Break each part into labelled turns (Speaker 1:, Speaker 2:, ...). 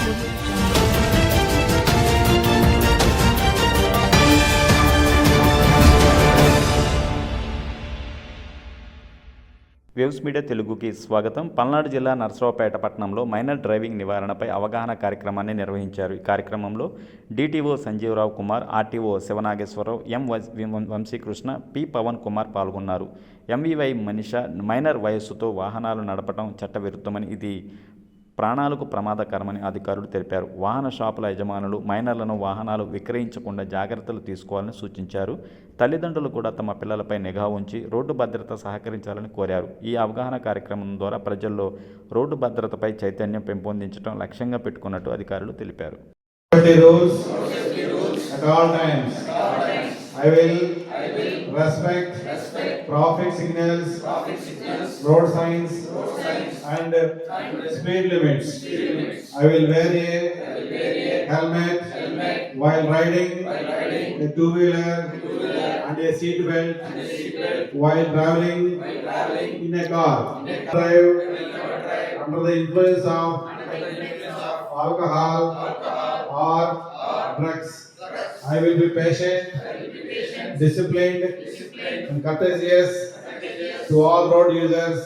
Speaker 1: Waves media తెలుగుకి స్వాగతం. పల్నాడు జిల్లా నర్సరావుపేట పట్టణంలో మైనర్ డ్రైవింగ్ నివారణపై అవగాహన కార్యక్రమాన్ని నిర్వహించారు. ఈ కార్యక్రమంలో డిటిఓ సంజీవరావు కుమార్, ఆర్టీఓ శివనాగేశ్వరరావు, ఎం వంశీకృష్ణ, పి పవన్ కుమార్ పాల్గొన్నారు. ఎంవీవై మనిష మైనర్ వయస్సుతో వాహనాలు నడపడం చట్టవిరుద్ధమని, ఇది ప్రాణాలకు ప్రమాదకరమని అధికారులు తెలిపారు. వాహన షాపుల యజమానులు మైనర్లను వాహనాలు విక్రయించకుండా జాగ్రత్తలు తీసుకోవాలని సూచించారు. తల్లిదండ్రులు కూడా తమ పిల్లలపై నిఘా ఉంచి రోడ్డు భద్రత సహకరించాలని కోరారు. ఈ అవగాహన కార్యక్రమం ద్వారా ప్రజల్లో రోడ్డు భద్రతపై చైతన్యం పెంపొందించడం లక్ష్యంగా పెట్టుకున్నట్టు అధికారులు తెలిపారు.
Speaker 2: I will respect traffic signals, road signs and speed limits. I will wear a helmet while riding a two-wheeler and a seat belt while traveling in a car. Drive under the influence of alcohol or drugs. I will be patient, disciplined and courteous to all road users,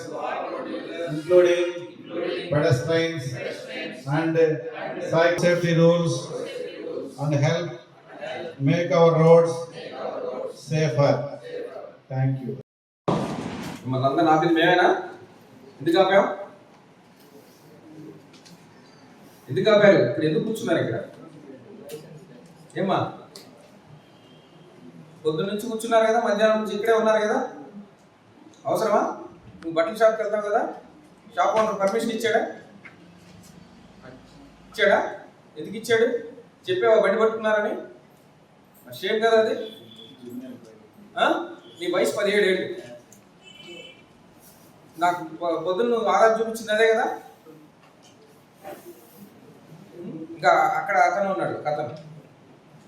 Speaker 2: including pedestrians, and safety rules and help make our roads safer. Thank you.
Speaker 3: మనందరం నాది మేమేనా? ఎందుకు ఆపారు? ఇక్కడ ఎందుకు కూర్చున్నారు? ఇక్కడ ఏమ్మా, పొద్దున్న నుంచి కూర్చున్నారు కదా, మధ్యాహ్నం నుంచి ఇక్కడే ఉన్నారు కదా, అవసరమా? నువ్వు బట్టల షాప్కి వెళ్తావు కదా, షాప్ ఓనర్ పర్మిషన్ ఇచ్చాడా? ఎందుకు ఇచ్చాడు? చెప్పావా బండి పట్టుకున్నారని? షేమ్ కదా అది. నీ వయసు 17 ఏళ్ళు. నాకు పొద్దున్న నువ్వు ఆధార్ చూపించింది అదే కదా. ఇంకా అక్కడ అతను ఉన్నాడు, అతను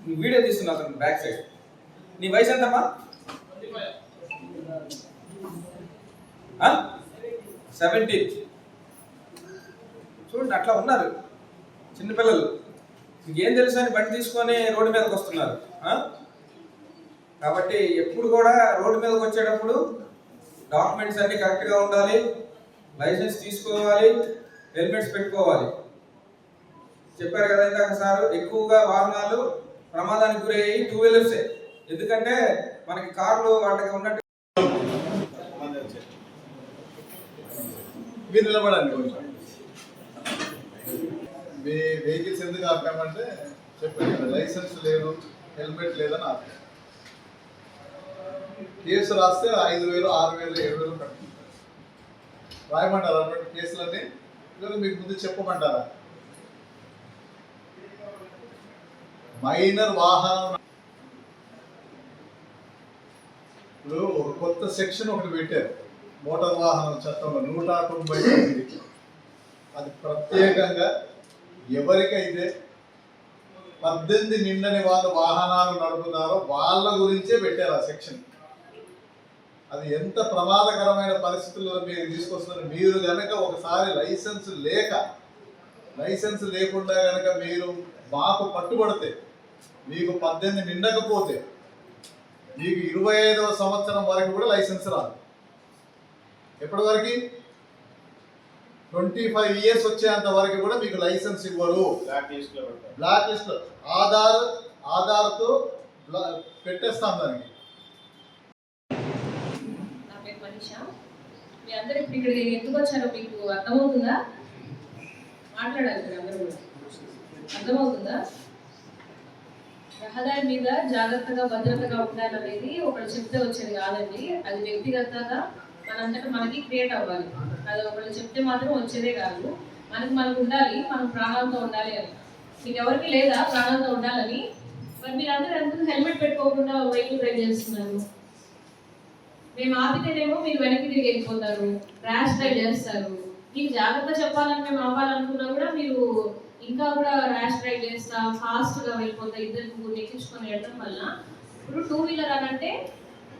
Speaker 3: నువ్వు వీడియో తీస్తున్నావు, అతను బ్యాక్ సైడ్. నీ వయసు ఎంతమ్మా? 17. చూడండి, అట్లా ఉన్నారు చిన్నపిల్లలు. ఇంకేం తెలుసు అని బండి తీసుకొని రోడ్డు మీదకి వస్తున్నారు. కాబట్టి ఎప్పుడు కూడా రోడ్డు మీదకి వచ్చేటప్పుడు డాక్యుమెంట్స్ అన్నీ కరెక్ట్గా ఉండాలి, లైసెన్స్ తీసుకోవాలి, హెల్మెట్స్ పెట్టుకోవాలి. చెప్పారు కదా ఇందాక సార్, ఎక్కువగా వాహనాలు ప్రమాదానికి గురయ్యి టూ వీలర్సే. ఎందుకంటే మనకి కార్లు వాటికి ఉన్నట్టు.
Speaker 2: మీరు నిలబడండి కొంచెం. మీ వెహికల్స్ ఎందుకు ఆపామంటే చెప్పండి, లైసెన్స్ లేదు, హెల్మెట్ లేదని ఆపాం. కేసు రాస్తే 5,000, 6,000, 7,000 కట్టుకుంటారు. రాయమంటారా అటువంటి కేసులన్నీ? లేదా మీకు ముందు చెప్పమంటారా? మైనర్ వాహనం ఇప్పుడు ఒక కొత్త సెక్షన్ ఒకటి పెట్టారు మోటార్ వాహనం చట్టంలో 199. అది ప్రత్యేకంగా ఎవరికైతే 18 నిండని వాళ్ళు వాహనాలు నడుపుతారో వాళ్ళ గురించే పెట్టారు ఆ సెక్షన్. అది ఎంత ప్రమాదకరమైన పరిస్థితుల్లో మీరు తీసుకొస్తున్నారు. మీరు కనుక ఒకసారి లైసెన్స్ లేకుండా కనుక మీరు మాకు పట్టుబడితే, మీకు 18 నిండకపోతే మీకు 25వ సంవత్సరం వరకు కూడా లైసెన్స్ రాదు. ఎప్పటి వరకు? 25 ఇయర్స్ వచ్చేంత వరకు కూడా మీకు లైసెన్స్ ఇవ్వరు. బ్లాక్ లిస్ట్ లో ఆధార్తో పెట్టేస్తాం దానికి.
Speaker 4: నా పేరు మనీషా. మీ అందరూ ఇక్కడ ఎందుకు వచ్చారో మీకు అర్థమవుతుందా? మాట్లాడాలి మీరు అందరూ కూడా. అర్థమవుతుందా? రహదారి మీద జాగ్రత్తగా భద్రతగా ఉండాలనేది ఒకళ్ళు చెప్తే వచ్చేది కాదండి. అది వ్యక్తిగతంగా మనంతటా మనకి క్రియేట్ అవ్వాలి. అది ఒకళ్ళు చెప్తే మాత్రం వచ్చేదే కాదు. మనకు ఉండాలి, మనం ప్రాణాలతో ఉండాలి అని. మీకు ఎవరికి లేదా ప్రాణాలతో ఉండాలని? మరి మీరు అందరూ ఎందుకు హెల్మెట్ పెట్టుకోకుండా వెహికల్ డ్రైవ్ చేస్తున్నారు? మేము ఆపితేనేమో మీరు వెనక్కి తిరిగి వెళ్ళిపోతారు, ర్యాష్ డ్రైవ్ చేస్తారు. మీకు జాగ్రత్త చెప్పాలని మేము ఆపాలనుకున్నా కూడా మీరు ఇంకా కూడా ర్యాష్ డ్రైవ్ చేస్తా, ఫాస్ట్గా వెళ్ళిపోతా, ఇద్దరు ముగ్గురు ఎక్కించుకొని వెళ్ళడం వల్ల. ఇప్పుడు టూ వీలర్ అని అంటే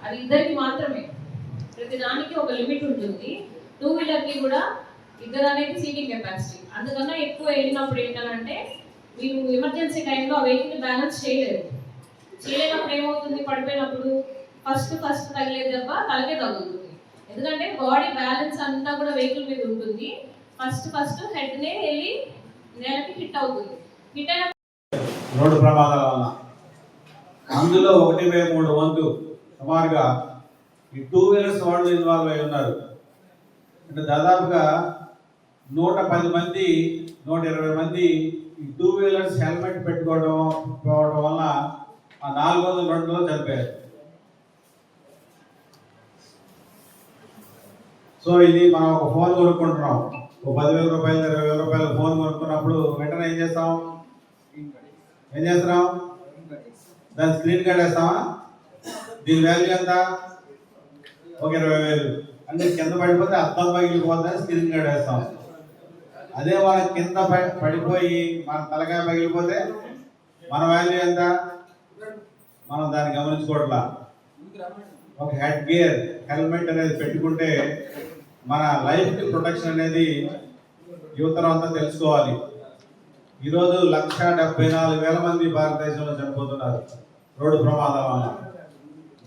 Speaker 4: అది ఇద్దరికి మాత్రమే. ప్రతి దానికి ఒక లిమిట్ ఉంటుంది. టూ వీలర్కి కూడా ఇద్దరు అనేది సీటింగ్ కెపాసిటీ. అందుకన్నా ఎక్కువ వెళ్ళినప్పుడు ఏంటంటే మీరు ఎమర్జెన్సీ టైంలో ఆ వెహికల్ బ్యాలెన్స్ చేయలేనప్పుడు ఏమవుతుంది, పడిపోయినప్పుడు ఫస్ట్ తగిలే దెబ్బ తలకే తగులుతుంది. ఎందుకంటే బాడీ బ్యాలెన్స్ అంతా కూడా వెహికల్ మీద ఉంటుంది. ఫస్ట్ హెడ్నే వెళ్ళి నేలకి హిట్ అవుతుంది. హిట్ అయిన
Speaker 5: రోడ్డు ప్రమాదాల వల్ల అందులో 1/3 వంతు సుమారుగా ఈ 2 వీలర్స్ వాళ్ళు ఇన్వాల్వ్ అయి ఉన్నారు. అంటే దాదాపుగా 110 మంది 120 మంది ఈ 2 వీలర్స్ హెల్మెట్ పోవడం వల్ల ఆ 402లో చనిపోయారు. సో ఇది మనం ఒక ఫోన్ కొనుక్కుంటున్నాం, ఒక 10,000 రూపాయలు 20,000 రూపాయల ఫోన్ కొనుక్కున్నప్పుడు వెంటనే ఏం చేస్తాం, దాని స్క్రీన్ గార్డ్ వేస్తామా? దీని వాల్యూ ఎంత? ఒక 20,000. అంటే కింద పడిపోతే అద్దం పగిలిపోతుందని స్క్రీన్ గార్డ్ వేస్తాం. అదే మన కింద పడిపోయి మన తలకాయ పగిలిపోతే మన వాల్యూ ఎంత? మనం దాన్ని గమనించుకోవట్లా. ఒక హెడ్ గేర్ హెల్మెట్ అనేది పెట్టుకుంటే మన లైఫ్ ప్రొటెక్షన్ అనేది యువతరం అంతా తెలుసుకోవాలి. ఈరోజు 1,74,000 మంది భారతదేశంలో చనిపోతున్నారు రోడ్డు ప్రమాదాల వల్ల.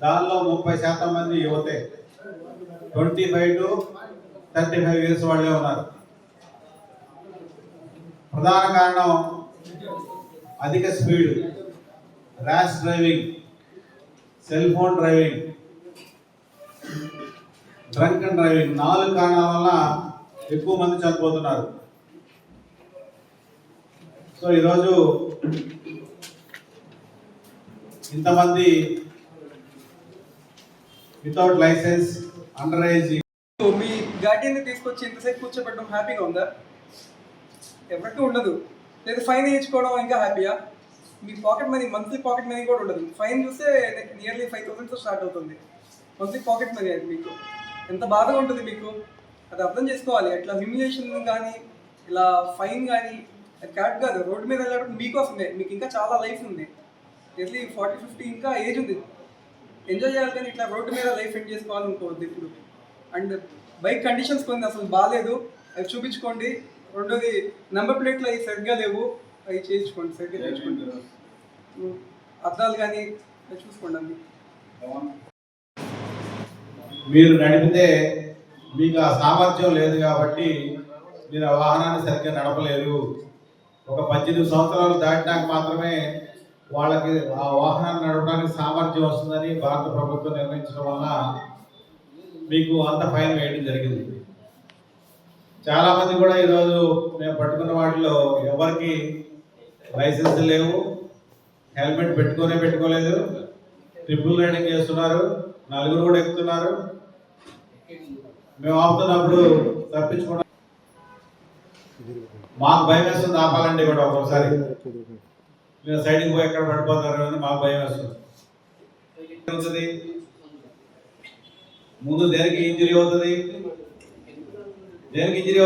Speaker 5: దానిలో 30% మంది యువతే, 25 to 35 ఇయర్స్ వాళ్ళే ఉన్నారు. ప్రధాన కారణం అధిక speed, rash driving, cell phone driving, drunk and driving. 4 కారణాల వల్ల ఎక్కువ మంది చనిపోతున్నారు. సో ఈరోజు ఇంతమంది వితౌట్ లైసెన్స్, అండర్ ఏజ్.
Speaker 6: మీ గార్డియన్ని తీసుకొచ్చి ఇంతసేపు కూర్చోబెట్టడం హ్యాపీగా ఉందా? ఎవరికి ఉండదు. లేదు ఫైన్ వేయించుకోవడం ఇంకా హ్యాపీయా? మీ pocket money, monthly pocket money కూడా ఉండదు. ఫైన్ చూస్తే నియర్లీ 5,000తో స్టార్ట్ అవుతుంది. మంత్లీ పాకెట్ మనీ అది మీకు ఎంత బాధగా ఉంటుంది మీకు. అది అర్థం చేసుకోవాలి. అట్లా హ్యూమిలేషన్ కానీ ఇలా ఫైన్ కానీ అది కరెక్ట్ కాదు. రోడ్డు మీద వెళ్ళడం మీకోసమే, మీకు ఇంకా చాలా లైఫ్ ఉంది. నియర్లీ 40-50 ఇంకా ఏజ్ ఉంది, ఎంజాయ్ చేయాలి. కానీ ఇట్లా రోడ్డు మీద లైఫ్ ఎండ్ చేసుకోవాలనుకోవద్దు ఇప్పుడు. అండ్ బైక్ కండిషన్స్ కొన్ని అసలు బాగాలేదు, అవి చూపించుకోండి. రెండోది నెంబర్ ప్లేట్లు అవి సరిగ్గా లేవు, అవి చేయించుకోండి, సరిగ్గా చేయించుకోండి. అద్దాలు కానీ అవి చూసుకోండి. అవి
Speaker 5: మీరు నడిపితే మీకు ఆ సామర్థ్యం లేదు కాబట్టి మీరు ఆ వాహనాన్ని సరిగ్గా నడపలేరు. ఒక 18 సంవత్సరాలు దాటినాక మాత్రమే వాళ్ళకి ఆ వాహనాన్ని నడపడానికి సామర్థ్యం వస్తుందని భారత ప్రభుత్వం నిర్ణయించడం వల్ల మీకు అంత ఫైన్ వేయడం జరిగింది. చాలామంది కూడా ఈరోజు మేము పట్టుకున్న వాటిలో ఎవరికి లైసెన్స్ లేవు, హెల్మెట్ పెట్టుకోలేదు, ట్రిపుల్ రైడింగ్ చేస్తున్నారు, నలుగురు కూడా ఎక్కుతున్నారు. మేము ఆపుతున్నప్పుడు తప్పించుకోవడం మాకు భయం వేస్తుంది. ఆపాలంటే కూడా ఒక్కొక్కసారి మీరు సైడ్కి పోయి ఎక్కడ పడిపోతారు అని మాకు భయం వేస్తుంది. ముందు దేనికి ఇంజరీ అవుతుంది, దేనికి ఇంజరీ